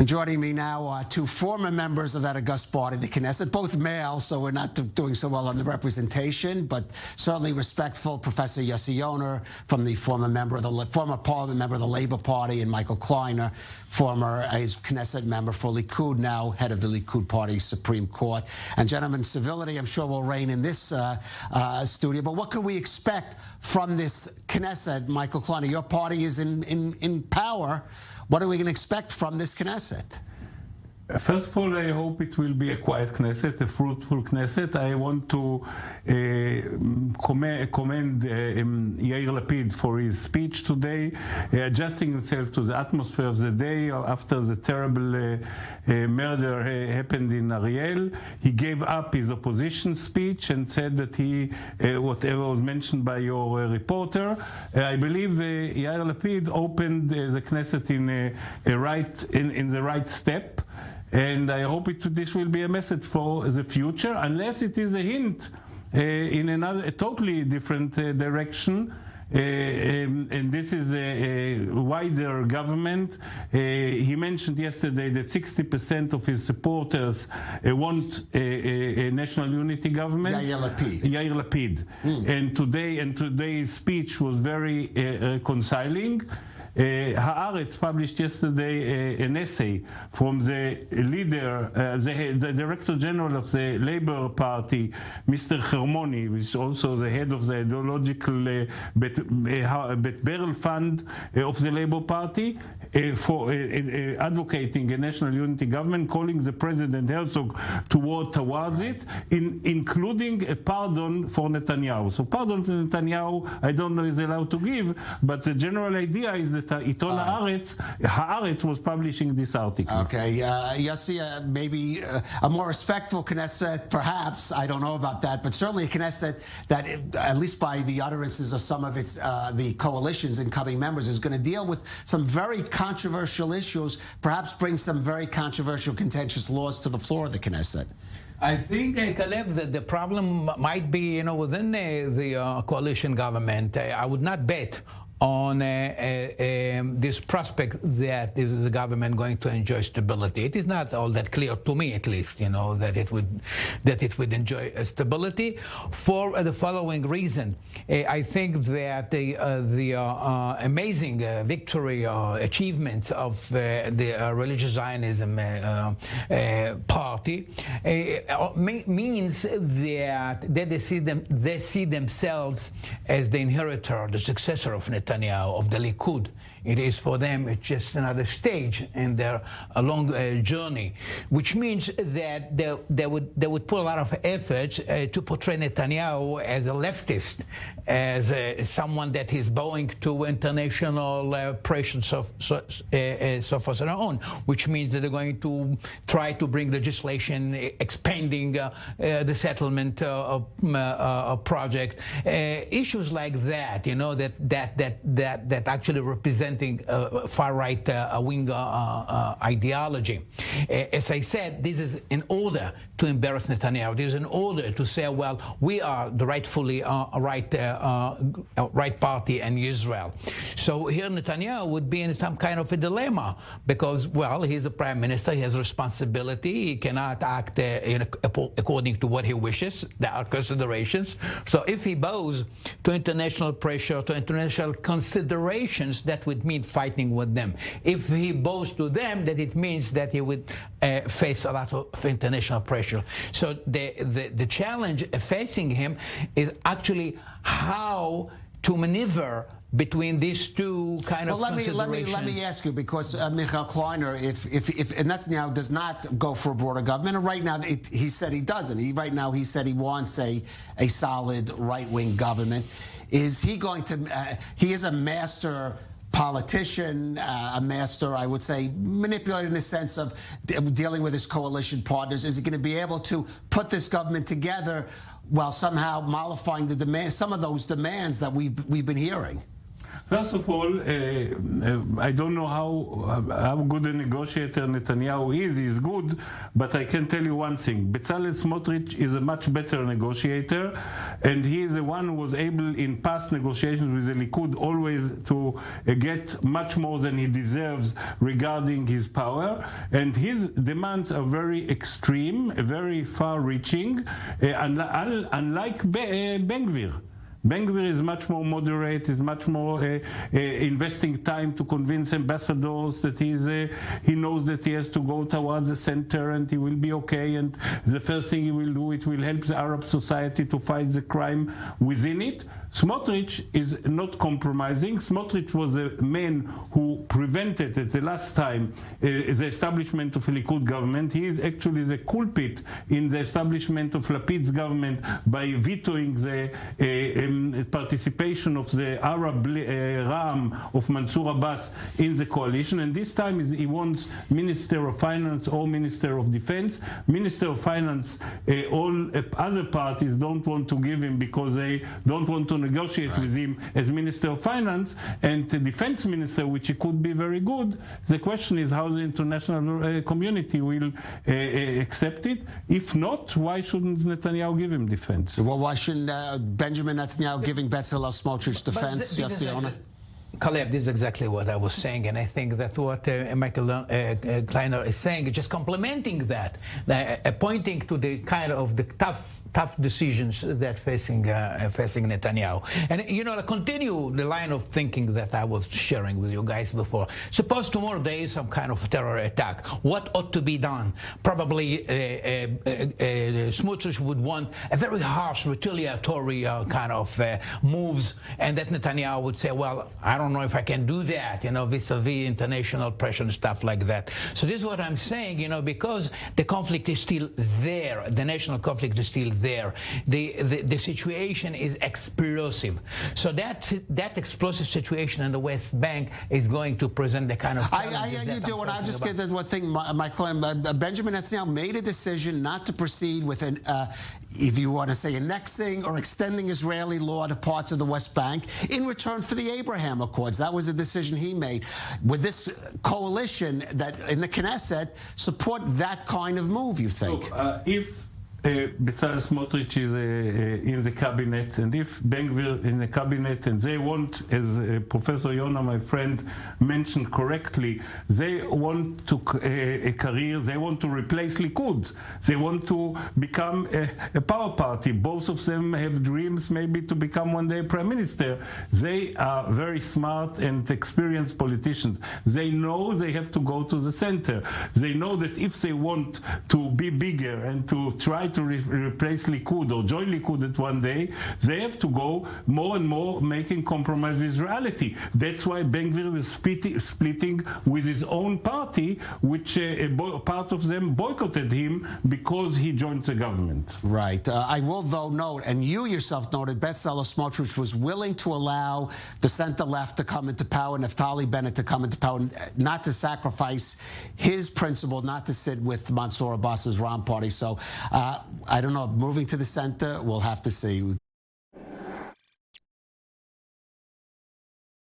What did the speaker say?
And joining me now are two former members of that august body, the Knesset, both male, so we're not doing so well on the representation, but certainly respectful. Professor Yossi Yonah, from the former parliament member of the Labour Party, and Michael Kleiner, former Knesset member for Likud, now head of the Likud Party's Supreme Court. And gentlemen, civility, I'm sure, will reign in this studio. But what can we expect from this Knesset? Michael Kleiner, your party is in power. What are we going to expect from this Knesset? First of all, I hope it will be a quiet Knesset, a fruitful Knesset. I want to commend Yair Lapid for his speech today, adjusting himself to the atmosphere of the day after the terrible murder happened in Ariel. He gave up his opposition speech and said that whatever was mentioned by your reporter. I believe Yair Lapid opened the Knesset in the right step. And I hope this will be a message for the future, unless it is a hint in a totally different direction. And this is a wider government. He mentioned yesterday that 60% of his supporters want a national unity government. Yair Lapid. And today's speech was very reconciling. Haaretz published yesterday an essay from the leader, the Director General of the Labour Party, Mr. Hermoni, which is also the head of the ideological Bet-Berel Fund of the Labour Party, for advocating a national unity government, calling the President Herzog to work towards it, including a pardon for Netanyahu. So pardon for Netanyahu, I don't know is allowed to give, but the general idea is that Iton Haaretz was publishing this article. Okay, Yossi, maybe a more respectful Knesset, perhaps, I don't know about that, but certainly a Knesset that, at least by the utterances of some of its the coalition's incoming members, is going to deal with some very controversial issues, perhaps bring some very controversial, contentious laws to the floor of the Knesset. I think, Calev, that the problem might be, within the coalition government. I would not bet on this prospect that is the government going to enjoy stability. It is not all that clear to me, at least, that it would enjoy stability for the following reason. I think that the amazing victory or achievements of the religious Zionism party means that they see themselves as the inheritor, the successor of Netanyahu, of the Likud. It is for them, it's just another stage in their long journey, which means that they would put a lot of effort to portray Netanyahu as a leftist, as someone that is bowing to international pressures of force on their own, which means that they're going to try to bring legislation expanding the settlement project, issues like that, that actually representing far-right wing ideology. As I said, this is in order to embarrass Netanyahu. This is in order to say, well, we are the rightfully right party in Israel. So here Netanyahu would be in some kind of a dilemma because, well, he's a prime minister. He has responsibility. He cannot act according to what he wishes. There are considerations. So if he bows to international pressure, to international considerations, that would mean fighting with them. If he bows to them, then it means that he would face a lot of international pressure. So the challenge facing him is actually how to maneuver between these two kind of considerations. Let me ask you, because Michael Kleiner, if Netanyahu does not go for a broader government, and right now he said he doesn't. Right now he said he wants a solid right-wing government. Is he going to? He is a master politician, a master, I would say, manipulator in the sense of dealing with his coalition partners. Is he going to be able to put this government together while somehow mollifying some of those demands that we've been hearing? First of all, I don't know how good a negotiator Netanyahu is. He's good, but I can tell you one thing. Bezalel Smotrich is a much better negotiator, and he is the one who was able in past negotiations with the Likud always to get much more than he deserves regarding his power. And his demands are very extreme, very far-reaching, unlike Ben-Gvir. Ben-Gvir is much more moderate, is much more investing time to convince ambassadors that he knows that he has to go towards the center and he will be okay, and the first thing he will do, it will help the Arab society to fight the crime within it. Smotrich is not compromising. Smotrich was the man who prevented at the last time the establishment of a Likud government. He is actually the culprit in the establishment of Lapid's government by vetoing the participation of the Arab Ram of Mansour Abbas in the coalition. And this time he wants Minister of Finance or Minister of Defense. Minister of Finance, all other parties don't want to give him because they don't want to negotiate with him as Minister of Finance, and the Defense Minister, which he could be very good. The question is how the international community will accept it. If not, why shouldn't Netanyahu give him defense? Well, why shouldn't Benjamin Netanyahu giving Bezalel Smotrich defense? Yossi Yonah? Calev, this is exactly what I was saying, and I think that what Michael Kleiner is saying is just complementing that, pointing to the kind of the tough decisions that facing Netanyahu. And to continue the line of thinking that I was sharing with you guys before. Suppose tomorrow there is some kind of terror attack. What ought to be done? Probably Smotrich would want a very harsh retaliatory kind of moves, and that Netanyahu would say, well, I don't know if I can do that, vis-a-vis international pressure and stuff like that. So this is what I'm saying, because the conflict is still there, the national conflict is still there. The situation is explosive. So that explosive situation in the West Bank is going to present the kind of you do, and I'll just get this one thing, Michael. Benjamin Netanyahu made a decision not to proceed with an, if you want to say, annexing or extending Israeli law to parts of the West Bank in return for the Abraham Accords. That was a decision he made. Would this coalition that in the Knesset support that kind of move, you think? So, if Bezalel Smotrich is in the cabinet, and if Ben-Gvir in the cabinet, and they want, as Professor Yonah, my friend, mentioned correctly, they want to a career, they want to replace Likud. They want to become a power party. Both of them have dreams maybe to become one day prime minister. They are very smart and experienced politicians. They know they have to go to the center. They know that if they want to be bigger and to try to replace Likud or join Likud at one day, they have to go more and more making compromise with reality. That's why Ben-Gvir is splitting with his own party, which part of them boycotted him because he joined the government. Right. I will, though, note, and you yourself noted, Bezalel Smotrich was willing to allow the center-left to come into power, Naftali Bennett to come into power, not to sacrifice his principle, not to sit with Mansour Abbas's Ram party. So I don't know, moving to the center, we'll have to see.